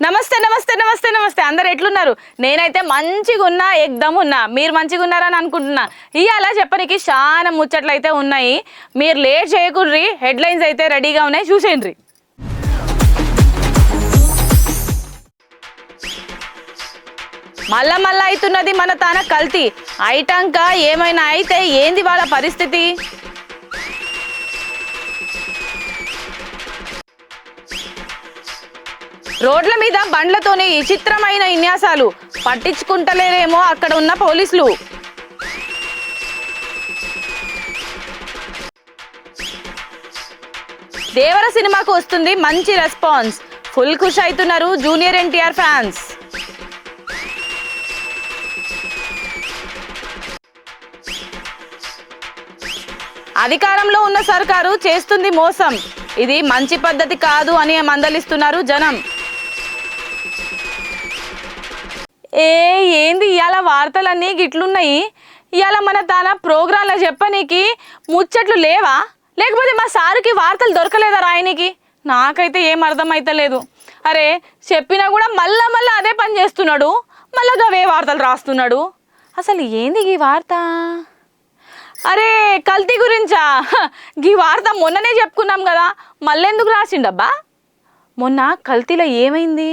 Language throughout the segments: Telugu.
నమస్తే నమస్తే నమస్తే నమస్తే అందరు ఎట్లున్నారు? నేనైతే మంచిగా ఉన్నా, ఎగ్దమ్ ఉన్నా. మీరు మంచిగా ఉన్నారని అనుకుంటున్నా. ఇవాళ చెప్పనికి చాలా ముచ్చట్లు అయితే ఉన్నాయి. మీరు లేట్ చేయకుర్రి, హెడ్లైన్స్ అయితే రెడీగా ఉన్నాయి, చూసేయండి. మళ్ళా మళ్ళా అవుతున్నది మన తాన కల్తీ. అయిటాక ఏమైనా అయితే ఏంది వాళ్ళ పరిస్థితి? రోడ్ల మీద బండ్లతోనే విచిత్రమైన విన్యాసాలు. పట్టించుకుంటలేరేమో అక్కడ ఉన్న పోలీసులు. దేవర సినిమాకు వస్తుంది మంచి రెస్పాన్స్. ఫుల్ ఖుషి అవుతున్నారు జూనియర్ ఎన్టీఆర్ ఫ్యాన్స్. అధికారంలో ఉన్న సర్కారు చేస్తుంది మోసం. ఇది మంచి పద్ధతి కాదు అని మందలిస్తున్నారు జనం. ఏంది ఇవాళ వార్తలన్నీ గిట్లున్నాయి? ఇవాళ మన తన ప్రోగ్రాంలో చెప్పనీకి ముచ్చట్లు లేవా? లేకపోతే మా సారుకి వార్తలు దొరకలేదా రాయనికి? నాకైతే ఏం అర్థమైతలేదు. అరే చెప్పినా కూడా మళ్ళా మళ్ళీ అదే పని చేస్తున్నాడు, మళ్ళా అవే వార్తలు రాస్తున్నాడు. అసలు ఏంది ఈ వార్త? అరే కల్తీ గురించా? ఈ వార్త మొన్ననే చెప్పుకున్నాం కదా, మళ్ళెందుకు రాసిండబ్బా? మొన్న కల్తీలో ఏమైంది?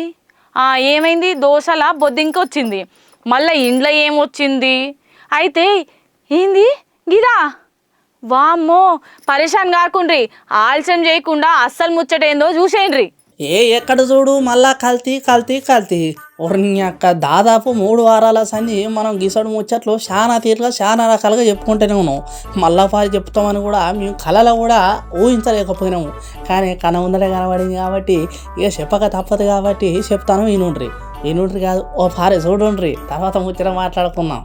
ఏమైంది? దోశల బొద్దింక వచ్చింది, మళ్ళీ ఇంట్లో ఏమొచ్చింది? అయితే ఏంది గిదా? వామ్మో, పరేషాన్ కాకుండ్రి, ఆలస్యం చేయకుండా అస్సలు ముచ్చటేందో చూసేయండి. ఎక్కడ చూడు మళ్ళా కల్తీ కల్తీ కల్తీ. ఒక్క దాదాపు 3 వారాల సంది మనం గిసడు ముచ్చట్లు చాలా తీరుగా చాలా రకాలుగా చెప్పుకుంటూనే ఉన్నాం. మళ్ళా పాలు చెప్తామని కూడా మేము కళలో కూడా ఊహించలేకపోయినాము. కానీ కన ఉందరే కనబడింది కాబట్టి ఇక చెప్పక తప్పదు కాబట్టి చెప్తాను. ఈనుండ్రి కాదు, ఓ పారే చూడుండ్రి, తర్వాత ముచ్చట మాట్లాడుకుందాం.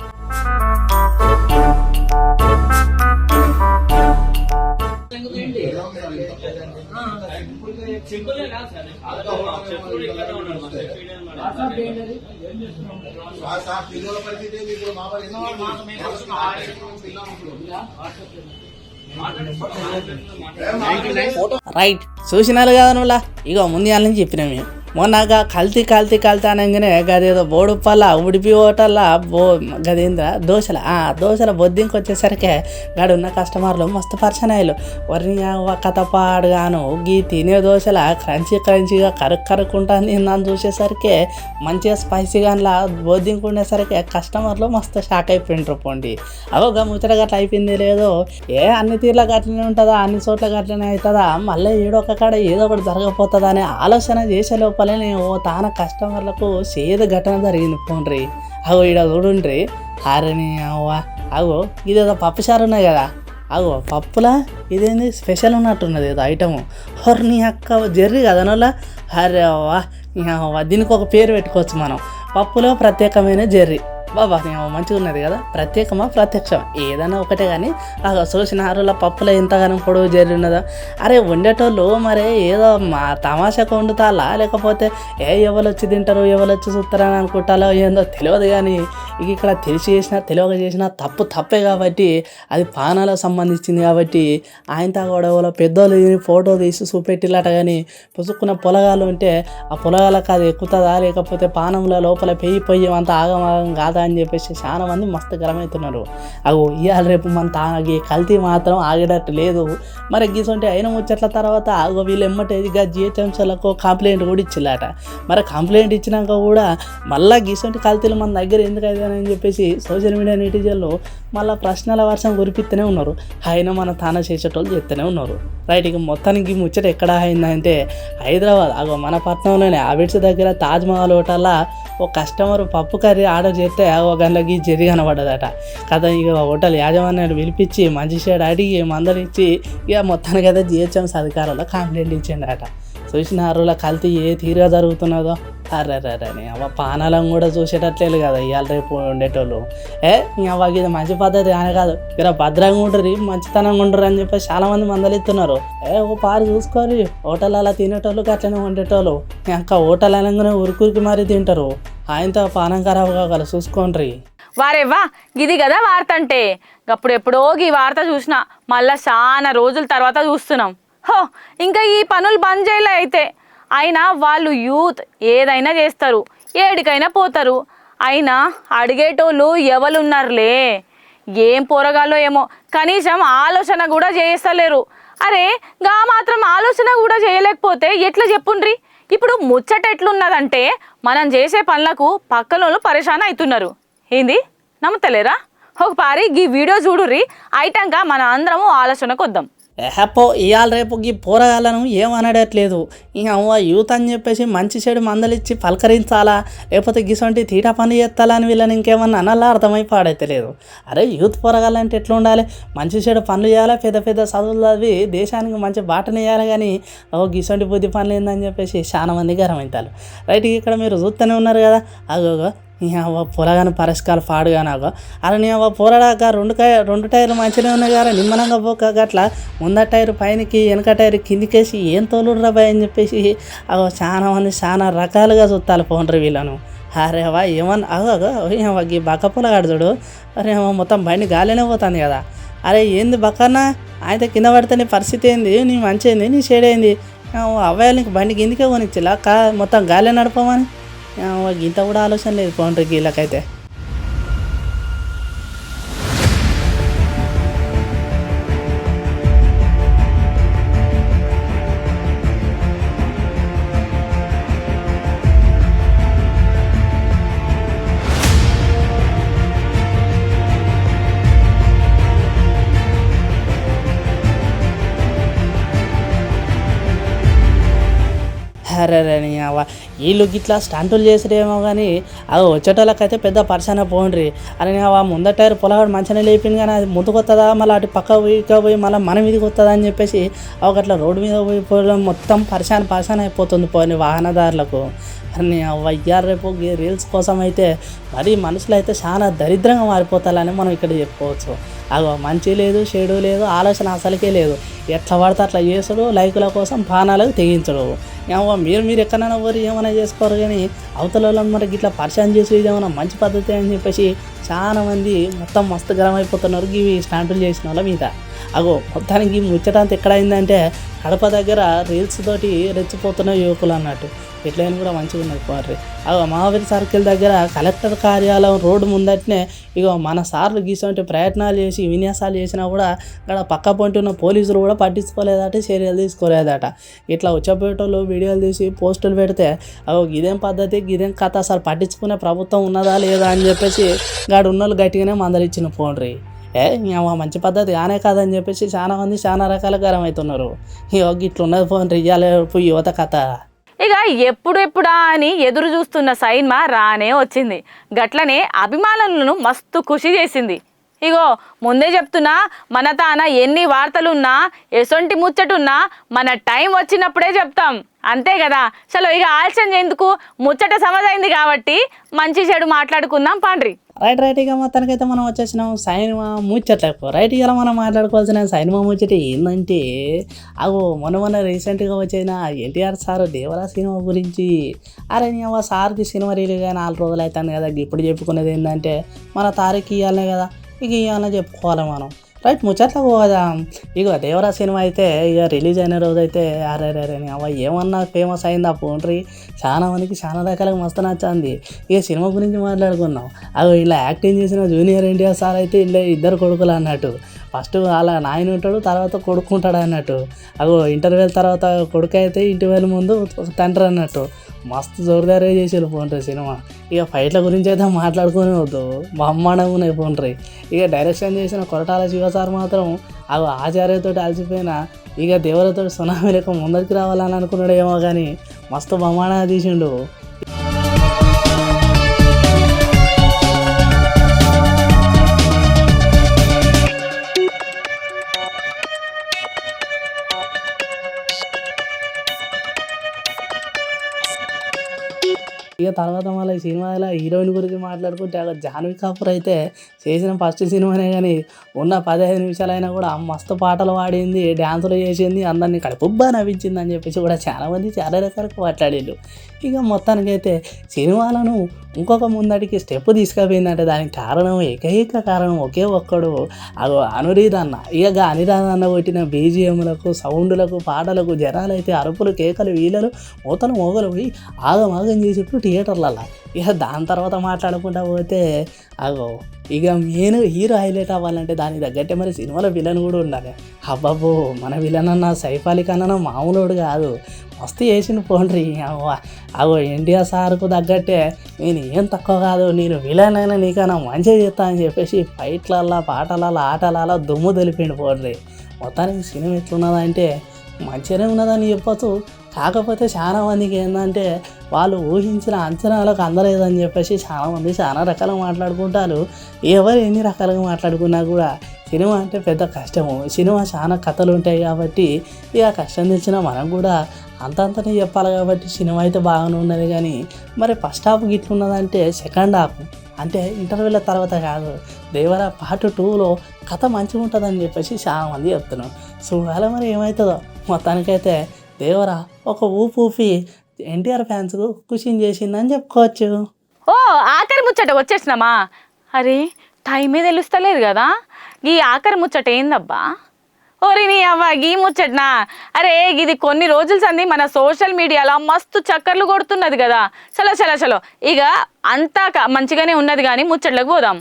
రైట్, చూసినారు కదా నువ్వులా. ఇక ముందు నుంచి చెప్పినా మేము మొన్నగా కల్తీ కల్తీ కల్తీ అనగానే గదేదో బోడుపల్ల ఉడిపి హోటల్లా గదేంద్ర దోశల బొద్దింకి వచ్చేసరికి గాడున్న కస్టమర్లు మస్తు పర్సనాయిలు. వరిని కథపాడుగాను గీ తినే దోశల క్రంచీగా కరుక్కుంటాను నన్ను చూసేసరికి మంచిగా స్పైసీగా అలా బొద్దింకి ఉండేసరికి కస్టమర్లు మస్తు షాక్ అయిపోయింటారు. పోండి అవోగా ముచ్చట గట్ల అయిపోయింది లేదో, అన్ని తీర్ల గట్లనే ఉంటుందా, అన్ని చోట్ల గట్లనే అవుతుందా, మళ్ళీ ఏడొక కాడ ఏదో ఒకటి జరగపోతుందా అనే ఆలోచన చేసే లోపల తాన కస్టమర్లకు సేద ఘటన జరిగింది. పోండ్రి అగో ఈడ చూడుండ్రి. అరని అగో ఇదేదో పప్పు చారు ఉన్నాయి కదా, అగో పప్పులా ఇదేంది స్పెషల్ ఉన్నట్టున్నది ఏదో ఐటము. నీ అక్క జర్రీ కదా నోళ్ళ. అరే దీనికి ఒక పేరు పెట్టుకోవచ్చు మనం, పప్పులో ప్రత్యేకమైన జర్రీ. బాబా మంచిగా ఉన్నది కదా, ప్రత్యేకమా ప్రత్యక్షమా ఏదైనా ఒకటే. కానీ చూసిన ఆరుల పప్పులో ఎంతగానో పొడవు జరి ఉన్నదా? అరే వండేటోళ్ళు మరి ఏదో మా తమాషాకు వండుతాలా, లేకపోతే ఎవరు వచ్చి తింటారు ఎవరు వచ్చి చూస్తారని అనుకుంటారో ఏందో తెలియదు. కానీ ఇక్కడ తెలిసి చేసినా తెలియక చేసినా తప్పే కాబట్టి అది పానాలకు సంబంధించింది కాబట్టి ఆయన గొడవలో పెద్దోళ్ళు ఫోటో తీసి చూపెట్టిలట. కానీ పుసుక్కున్న పొలగాలు ఉంటే ఆ పొలగాలకు అది ఎక్కుతుందా, లేకపోతే పానంలో లోపల పెయ్యి అంత ఆగమాగం కాదా అని చెప్పేసి చాలా మంది మస్తు గరమవుతున్నారు. అగో ఇవాళ రేపు మన తాగి కల్తీ మాత్రం ఆగేటట్టు లేదు. మరి గీసంటే అయిన ముచ్చట్ల తర్వాత అగో వీళ్ళు ఎమ్మటేదిగా జిహెచ్ఎంసీలకు కంప్లైంట్ కూడా ఇచ్చిల్లట. మరి కంప్లైంట్ ఇచ్చినాక కూడా మళ్ళీ గీసంటి కల్తీలు మన దగ్గర ఎందుకు అయితేనని చెప్పేసి సోషల్ మీడియా నెటిజన్లు మళ్ళీ ప్రశ్నల వర్షం కురిపిస్తూనే ఉన్నారు. అయినా మన తాన చేసేటోళ్ళు చెప్తూనే ఉన్నారు. రైట్, ఇక మొత్తానికి ముచ్చట ఎక్కడ అయిందంటే హైదరాబాద్ అగో మన పట్టణంలోనే అబిడ్స్ దగ్గర తాజ్మహల్ హోటల్లో ఒక కస్టమర్ పప్పు కర్రీ ఆర్డర్ చేస్తే ఒక గంటలకి జరి కనబడ్డదట. కదా ఇక హోటల్ యాజమాన్యాన్ని పిలిపించి మంచి షేడ్ అడిగి మందలిచ్చి ఇక మొత్తానికి అయితే జిహెచ్ఎంసీ అధికారులు కంప్లైంట్ ఇచ్చిండట. చూసిన ఆరుల కల్తీ ఏ తీరుగా జరుగుతున్నదో. అర్రని పానాలను కూడా చూసేటట్లేదు కదా ఇవాళ రేపు ఉండేటోళ్ళు. అవ్వకి ఇది మంచి పద్ధతి అని కాదు, ఇలా భద్రంగా ఉంటుంది మంచితనంగా ఉండరు అని చెప్పేసి చాలా మంది మందలిస్తున్నారు. ఒక పారు చూసుకోరు, హోటల్ అలా తినేటోళ్ళు అట్లనే ఉండేటోళ్ళు ఇంకా హోటల్ అనగానే ఉరికి మరీ తింటారు. ఆయనతో పానం ఖరాబ్ కాగలరు, చూసుకోండి. వారేవ్వా ఇది కదా వార్త అంటే. అప్పుడు ఎప్పుడో ఈ వార్త చూసినా, మళ్ళీ చాలా రోజుల తర్వాత చూస్తున్నాం. ఇంకా ఈ పనులు బంద్ చేయలే అయితే. అయినా వాళ్ళు యూత్ ఏదైనా చేస్తారు, ఏడికైనా పోతారు. అయినా అడిగేటోళ్ళు ఎవరున్నారులే. ఏం పోరగాలో ఏమో, కనీసం ఆలోచన కూడా చేస్తలేరు. అరే గా మాత్రం ఆలోచన కూడా చేయలేకపోతే ఎట్లా చెప్పుండ్రి. ఇప్పుడు ముచ్చట ఎట్లున్నదంటే మనం చేసే పనులకు పక్కనోళ్ళు పరేషాన్ అవుతున్నారు. ఏంది నమ్ముతలేరా? ఒక పారి ఈ వీడియో చూడుర్రి, అయిటంగా మన అందరము ఆలోచనకు వద్దాం. ఏహపో ఇవాళ రేపు ఈ పోరగాళ్ళను ఏమనడట్లేదు. ఇక యూత్ అని చెప్పేసి మంచి చెడు మందలిచ్చి పలకరించాలా, లేకపోతే గిసంటి తీట పని చేస్తాలా అని వీళ్ళని ఇంకేమన్నా అనాలా అర్థమై పాడైతలేదు. అరే యూత్ పోరగాళ్ళంటే ఎట్లా ఉండాలి? మంచి చెడు పనులు చేయాలి, పెద్ద పెద్ద చదువులు చదివి దేశానికి మంచి బాటను వేయాలి. కానీ గిసంటి బుద్ధి పనులు ఏందని చెప్పేసి చాలా మంది గరమవుతారు. రైట్, ఇక్కడ మీరు చూస్తూనే ఉన్నారు కదా, అగోగో పొలగాని పరిష్కారం పాడుగా నాకు. అలా నీ పోరాడాక రెండు టైర్లు మంచిగా ఉన్నాయి కదా, నిమ్మలంగా పోక అట్లా ముందర టైరు పైనకి వెనక టైరు కిందికేసి ఏం తోలుడ్రా బాయ్ అని చెప్పేసి చాలా మంది చాలా రకాలుగా చూస్తారు పోండ్రి వీళ్ళను. అరే వా ఏమన్నా అగో ఈ బక్క పొలగాడు చూడు, అరే మొత్తం బండి గాలినే పోతుంది కదా. అరే ఏంది బక్కన్నా, అయితే కింద పడితే నీ పరిస్థితి ఏంది, నీ మంచి ఏంది, నీ చెడేంది, అవ్వాలి నీకు బండి కిందికే కొనిచ్చిలా మొత్తం గాలే నడపమని. ఇంత కూడా ఆలోచన లేదు పోండ్రి వీళ్ళకైతే. అరే వీళ్ళు గిట్లా స్టంటులు చేసిరేమో కానీ అది వచ్చేటోళ్ళకైతే పెద్ద పర్సన్ పోండ్రి. అని ముందర టైర్ పొలగాడు మంచిగా లేపింది కానీ అది ముందుకు వస్తుందా, మళ్ళీ అటు పక్క పోయి మళ్ళీ మన మీదకి వస్తుందా అని చెప్పేసి అట్లా రోడ్డు మీద పోయి మొత్తం పర్సన్ అయిపోతుంది పోయి వాహనదారులకు. అని ఇయ్యాల రేపు రీల్స్ కోసం అయితే మరి మనుషులు అయితే చాలా దరిద్రంగా మారిపోతారని మనం ఇక్కడ చెప్పుకోవచ్చు. మంచి లేదు, చెడు లేదు, ఆలోచన అసలుకే లేదు. ఎట్లా పడితే అట్లా చేసుడు, లైకుల కోసం పానాలకు తెగించడు. మీరు ఎక్కడైనా పోయి ఏమైనా చేసుకోరు కానీ అవతల వాళ్ళని మరి ఇట్లా పరిచయం చేసి ఇదేమన్నా మంచి పద్ధతి అని చెప్పేసి చాలా మంది మొత్తం మస్తు గరం అయిపోతున్నారు ఇవి స్టాంపులు చేసిన వాళ్ళ మీద. మొత్తానికి ముచ్చటంతా ఎక్కడైందంటే కడప దగ్గర రీల్స్ తోటి రెచ్చిపోతున్న యువకులు అన్నట్టు. ఎట్లయినా కూడా మంచిగా ఉన్నది పోర్రి. మహావీర్ సర్కిల్ దగ్గర కలెక్టర్ కార్యాలయం రోడ్డు ముందటనే మన సార్లు గీసంటే ప్రయత్నాలు చేసి విన్యాసాలు చేసినా కూడా ఇక్కడ పక్క పొంటి ఉన్న పోలీసులు కూడా పట్టించుకోలేదట, చర్యలు తీసుకోలేదట. ఇట్లా వచ్చేటోళ్ళు వీడియోలు తీసి పోస్టులు పెడితే ఇదేం పద్ధతి, ఇదేం కథ, అసలు పట్టించుకునే ప్రభుత్వం ఉన్నదా లేదా అని చెప్పేసి గాడు ఉన్నోళ్ళు గట్టిగానే మందలిచ్చిన పోండ్రి. మంచి పద్ధతి కానే కాదని చెప్పేసి చాలా మంది చాలా రకాల గరం అవుతున్నారు. ఇట్లున్నది పోండ్రి ఇయ్యాల యువత కథ. ఇక ఎప్పుడెప్పుడా అని ఎదురు చూస్తున్న సైన్మా రానే వచ్చింది. గట్లనే అభిమానులను మస్తు ఖుషి చేసింది. ముందే చెప్తున్నా, మన తాన ఎన్ని వార్తలున్నా ఎసొంటి ముచ్చటున్నా మన టైం వచ్చినప్పుడే చెప్తాం, అంతే కదా. చలో ఆలస్యం ఎందుకు, ముచ్చట సమజైంది కాబట్టి మంచి చెడు మాట్లాడుకుందాం పాండ్రి. రైట్ ఇక మొత్తానికైతే మనం వచ్చేసినాం సైనిమా ముచ్చట్లకు. రైట్, ఇలా మనం మాట్లాడుకోవాల్సిన సైనిమా ముచ్చట ఏంటంటే మొన్న రీసెంట్గా వచ్చిన ఎన్టీఆర్ సార్ దేవరా సినిమా గురించి. అరే సార్కి సినిమా రిలీజ్ 4 రోజులు అవుతాను కదా. ఇప్పుడు చెప్పుకునేది ఏంటంటే మన తారీఖు ఇవ్వాలనే కదా, ఇవ్వాలనే చెప్పుకోవాలి మనం. రైట్, ముచ్చట్లకు పోదాం. దేవరా సినిమా అయితే రిలీజ్ అయిన రోజు అయితే అరే ఏమన్నా ఫేమస్ అయింది ఆ పోండ్రి. చాలా మందికి చాలా రకాలుగా మస్తు నచ్చింది. సినిమా గురించి మాట్లాడుకున్నాం. ఇలా యాక్టింగ్ చేసిన జూనియర్ ఎన్టీఆర్ సార్ అయితే ఇలా 2 కొడుకులు అన్నట్టు. ఫస్ట్ అలా నాయన ఉంటాడు, తర్వాత కొడుకుంటాడు అన్నట్టు. ఇంటర్వెల్ తర్వాత కొడుకు అయితే ఇంటర్వెల్ ముందు తండ్రి అన్నట్టు. మస్తు జోరుదారే చేసి వెళ్ళిపోండ్రి సినిమా. ఫైట్ల గురించి అయితే మాట్లాడుకునే వద్దు, బ్రహ్మాండంగా పోండ్రి. డైరెక్షన్ చేసిన కొరటాల శివ సార్ మాత్రం ఆచార్యతో అలసిపోయిన దేవరతో సునామీ లేక ముందరికి రావాలని అనుకున్నాడు ఏమో కానీ మస్తు బ్రహ్మాండంగా తీసిండు. ఇక తర్వాత మళ్ళీ ఈ సినిమాలో హీరోయిన్ గురించి మాట్లాడుకుంటే అక్కడ జాహ్నవి కపూర్ అయితే చేసిన ఫస్ట్ సినిమానే కానీ ఉన్న 15 నిమిషాలైనా కూడా మస్తు పాటలు పాడింది, డ్యాన్సులు చేసింది, అందరినీ కడుపుబ్బా నవ్వించింది అని చెప్పేసి కూడా చాలామంది చాలా రకాలుగా మాట్లాడిండు. ఇక మొత్తానికైతే సినిమాలను ఇంకొక ముందడికి స్టెప్ తీసుకుపోయిందంటే దానికి కారణం ఏకైక కారణం ఒకే ఒక్కడు అగో అనురీద్ అన్న. ఇక అనిరాధ్ అన్న కొట్టిన బీజిఎంలకు, సౌండ్లకు, పాటలకు జనాలైతే అరుపులు, కేకలు, వీలలు, మూతలు మోగలు పోయి ఆగమాగం చేసేట్టు థియేటర్లలో. ఇక దాని తర్వాత మాట్లాడుకుంటా పోతే అగో ఇక మెయిన్ హీరో హైలైట్ అవ్వాలంటే దానికి తగ్గట్టే మరి సినిమాలో విలన్ కూడా ఉండాలి. అబ్బాబో మన విలన్ అన్న సైఫ్ అలీ ఖాన్ అన్న మామూలుడు కాదు, మస్తు చేసిన పోండ్రి. అగో ఎన్టీఆర్ సార్కు తగ్గట్టే నేను ఏం తక్కువ కాదు, నేను విలన్ అయినా నీకన్నా మంచిగా చేస్తా అని చెప్పేసి ఫైట్లల్లో, పాటలలో, ఆటలలో దుమ్ము తెలిపిండు పోండ్రి. మొత్తానికి సినిమా ఎట్లున్నదంటే మంచిగానే ఉన్నదని చెప్పచ్చు. కాకపోతే చాలా మందికి ఏంటంటే వాళ్ళు ఊహించిన అంచనాలకు అందలేదని చెప్పేసి చాలామంది చాలా రకాలుగా మాట్లాడుకుంటారు. ఎవరు ఎన్ని రకాలుగా మాట్లాడుకున్నా కూడా సినిమా అంటే పెద్ద కష్టము. సినిమా చాలా కథలు ఉంటాయి కాబట్టి ఇక కష్టం తెచ్చినా మనం కూడా అంతంతనే చెప్పాలి కాబట్టి సినిమా అయితే బాగానే ఉన్నది. కానీ మరి ఫస్ట్ హాఫ్ గిట్లున్నదంటే సెకండ్ హాఫ్ అంటే ఇంటర్వ్యూల తర్వాత కాదు, దేవరా పార్ట్ 2లో కథ మంచిగా ఉంటుందని చెప్పేసి చాలామంది చెప్తున్నాం. చూడాలి మరి ఏమవుతుందో. మొత్తానికైతే దేవరా ఒక ఊపి ఎన్టీఆర్ ఫ్యాన్స్కు ఖుషిని చేసిందని చెప్పుకోవచ్చు. ఓ ఆఖరి ముచ్చట వచ్చేసినామా? అరే టైమే తెలుస్తలేదు కదా. ఈ ఆఖరి ముచ్చట ఏందబ్బా? ఓరి నీ అవ్వ గీ ముచ్చట్నా? అరే ఇది కొన్ని రోజుల సంది మన సోషల్ మీడియాలో మస్తు చక్కర్లు కొడుతున్నది కదా. చలో ఇక అంతా మంచిగానే ఉన్నది కానీ ముచ్చట్లకు పోదాం.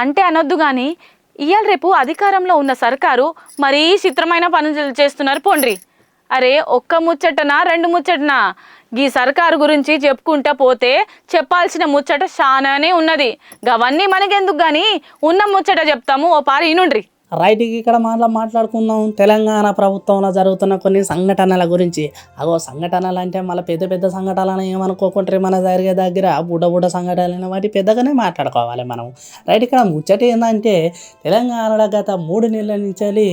అంటే అనొద్దు కానీ ఇవాళ రేపు అధికారంలో ఉన్న సర్కారు మరీ చిత్రమైన పనులు చేస్తున్నారు పోండ్రి. అరే ఒక్క ముచ్చటనా 2 ముచ్చటనా? ఈ సర్కారు గురించి చెప్పుకుంటా పోతే చెప్పాల్సిన ముచ్చట చాలానే ఉన్నది. గవన్నీ మనకెందుకు కానీ ఉన్న ముచ్చట చెప్తాము, ఓ పారి ఇనుండ్రి. రైట్, ఇక్కడ మాట్లాడుకుందాం తెలంగాణ ప్రభుత్వంలో జరుగుతున్న కొన్ని సంఘటనల గురించి. అగో సంఘటనలు అంటే మళ్ళీ పెద్ద సంఘటనలు ఏమనుకోకుంటే మన జరిగే దగ్గర బుడ్డ సంఘటనలు వాటి పెద్దగానే మాట్లాడుకోవాలి మనం. రైట్, ఇక్కడ ముచ్చట ఏంటంటే తెలంగాణలో గత 3 నెలల నుంచి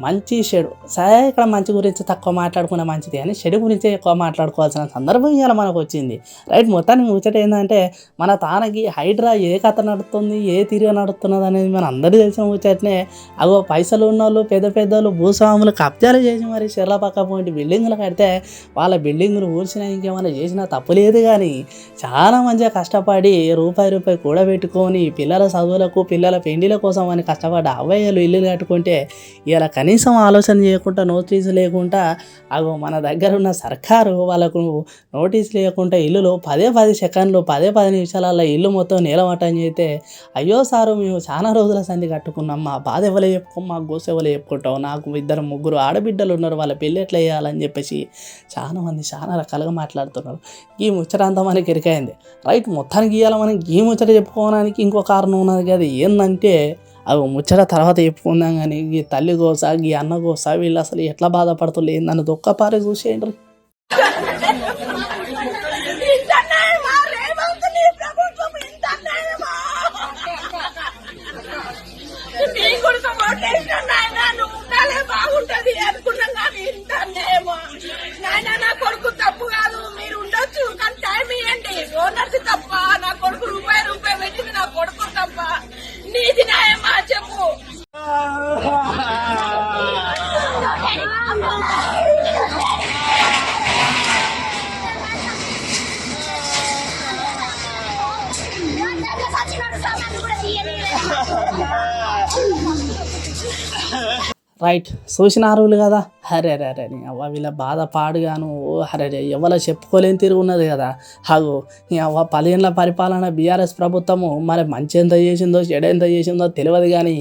మంచి చెడు, సరే ఇక్కడ మంచి గురించి తక్కువ మాట్లాడుకునే మంచిది కానీ చెడు గురించి ఎక్కువ మాట్లాడుకోవాల్సిన సందర్భం ఇవాళ మనకు వచ్చింది. రైట్, మొత్తానికి ముచ్చట ఏంటంటే మన తానకి హైడ్రా ఏ కథ నడుస్తుంది, ఏ తీరుగా నడుస్తున్నది అనేది మన అందరికీ తెలిసిన ముచ్చటనే. అగో పైసలు ఉన్న వాళ్ళు పెద్దలు భూస్వాములు కబ్జాలు చేసి మరి చెర్ల పక్క పోయి బిల్డింగులు కడితే వాళ్ళ బిల్డింగులు ఊడ్చినా ఇంకేమైనా చేసినా తప్పు లేదు. కానీ చాలా మంచిగా కష్టపడి రూపాయి కూడబెట్టుకొని పిల్లల చదువులకు, పిల్లల పెండిల కోసం అని కష్టపడ్డ అవ్వయ్యలు ఇల్లు కట్టుకుంటే ఇలా కనీసం ఆలోచన చేయకుండా, నోటీసు లేకుండా అగో మన దగ్గర ఉన్న సర్కారు వాళ్ళకు నోటీసు లేకుండా ఇల్లులు 10 సెకండ్లు 10 నిమిషాలలో ఇల్లు మొత్తం నీలమట్టం చేస్తే అయ్యో సారు మేము చాలా రోజుల సంధి కట్టుకున్నాం, మా బాధ ఎవరు చెప్పుకో, మా గోస ఎవరు చెప్పుకుంటావు, నాకు 2-3 ఆడబిడ్డలు ఉన్నారు, వాళ్ళ పెళ్ళి ఎట్లా చేయాలని చెప్పేసి చాలామంది చాలా రకాలుగా మాట్లాడుతున్నారు. ఈ ముచ్చట అంతా మనకి ఎరికైంది. రైట్, మొత్తానికి ఇవ్వాలి మనం ఈ ముచ్చట చెప్పుకోవడానికి ఇంకో కారణం ఉన్నది కదా. ఏంటంటే అవి ముచ్చట తర్వాత చెప్పుకుందాం కానీ ఈ తల్లి గోస, ఈ అన్న గోస, వీళ్ళు అసలు ఎట్లా బాధపడుతుంది ఏందన్నది ఒక్కపారే చూసేయండి. బాగుంటది అనుకున్నాం కానీ ఇంటేమో నాయన నా కొడుకు తప్పు కాదు, మీరు ఉండొచ్చు కానీ టైం ఇవ్వండి. ఓనర్స్ తప్ప, నా కొడుకు రూపాయి పెట్టింది నా కొడుకు తప్ప. నీది న్యాయమా చెప్పు. రైట్, చూసినారులు కదా. అరే అవ్వ వీళ్ళ బాధ పాడుగాను. అరే ఎవరో చెప్పుకోలేని తిరుగున్నది కదా. అగో అవ్వ 10 ఏళ్ళ పరిపాలన బీఆర్ఎస్ ప్రభుత్వము మరి మంచి ఎంత చేసిందో చెడు ఎంత చేసిందో తెలియదు. కానీ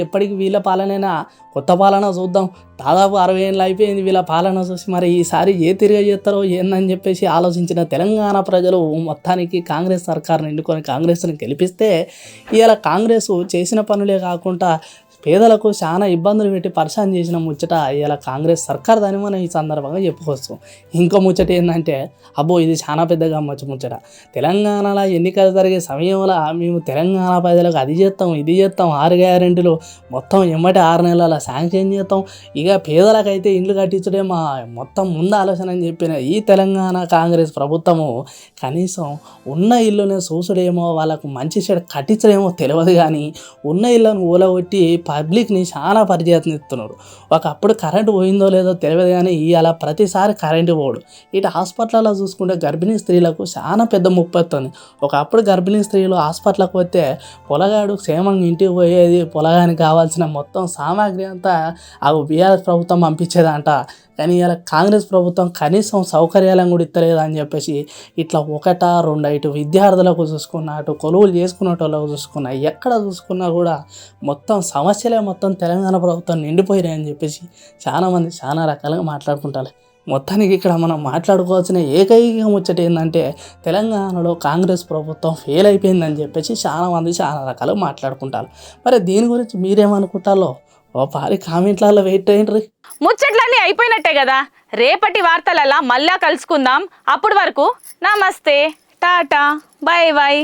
ఎప్పటికి వీళ్ళ పాలనైనా కొత్త పాలన చూద్దాం. దాదాపు 60 ఏళ్ళు అయిపోయింది వీళ్ళ పాలన చూసి. మరి ఈసారి ఏ తిరిగి చేస్తారో ఏందని చెప్పేసి ఆలోచించిన తెలంగాణ ప్రజలు మొత్తానికి కాంగ్రెస్ సర్కారుని ఎన్నుకొని కాంగ్రెస్ని గెలిపిస్తే ఇవాళ కాంగ్రెస్ చేసిన పనులే కాకుండా పేదలకు చాలా ఇబ్బందులు పెట్టి పరిశాన్ చేసిన ముచ్చట ఇలా కాంగ్రెస్ సర్కార్ దాన్ని మనం ఈ సందర్భంగా చెప్పుకోవచ్చు. ఇంకో ముచ్చట ఏంటంటే అబ్బో ఇది చాలా పెద్దగా ముచ్చట. తెలంగాణలో ఎన్నికలు జరిగే సమయంలో మేము తెలంగాణ ప్రజలకు అది చేస్తాం ఇది చేస్తాం 6 గ్యారెంటీలు మొత్తం ఎమ్మటి 6 నెలల శాంక్షన్ చేస్తాం, ఇక పేదలకైతే ఇండ్లు కట్టించడే మా మొత్తం ముందు ఆలోచన అని చెప్పిన ఈ తెలంగాణ కాంగ్రెస్ ప్రభుత్వము కనీసం ఉన్న ఇల్లునే చూసుడేమో వాళ్ళకు మంచి చెడు కట్టించడేమో తెలియదు, కానీ ఉన్న ఇళ్ళను ఊలగొట్టి పబ్లిక్ని చాలా పరిచయత్నిస్తున్నారు. ఒకప్పుడు కరెంటు పోయిందో లేదో తెలియదు, కానీ ఇవాళ ప్రతిసారి కరెంటు పోడు. ఇటు హాస్పిటల్లో చూసుకుంటే గర్భిణీ స్త్రీలకు చాలా పెద్ద ముప్పు వస్తుంది. ఒకప్పుడు గర్భిణీ స్త్రీలు హాస్పిటల్కి వస్తే పొలగాడు క్షేమంగా ఇంటికి పోయేది, పొలగానికి కావాల్సిన మొత్తం సామాగ్రి అంతా ఆ బీఆర్ఎస్ ప్రభుత్వం పంపించేదంట. కానీ ఇలా కాంగ్రెస్ ప్రభుత్వం కనీసం సౌకర్యాలను కూడా ఇస్తలేదు అని చెప్పేసి ఇట్లా 1-2 ఇటు విద్యార్థులకు చూసుకున్నా, అటు కొలువులు చేసుకునేటోళ్ళకు చూసుకున్నా, ఎక్కడ చూసుకున్నా కూడా మొత్తం సమస్యలే మొత్తం తెలంగాణ ప్రభుత్వం నిండిపోయినాయని చెప్పేసి చాలామంది చాలా రకాలుగా మాట్లాడుకుంటారు. మొత్తానికి ఇక్కడ మనం మాట్లాడుకోవాల్సిన ఏకైక ముచ్చట ఏంటంటే తెలంగాణలో కాంగ్రెస్ ప్రభుత్వం ఫెయిల్ అయిపోయిందని చెప్పేసి చాలామంది చాలా రకాలుగా మాట్లాడుకుంటారు. మరి దీని గురించి మీరేమనుకుంటారో ఓ పారి కామెంట్లలో వెయిట్ అయ్యండి. ముచ్చట్లన్నీ అయిపోయినట్టే కదా, రేపటి వార్తలలా మళ్ళా కలుసుకుందాం. అప్పటి వరకు నమస్తే, టాటా, బాయ్ బాయ్.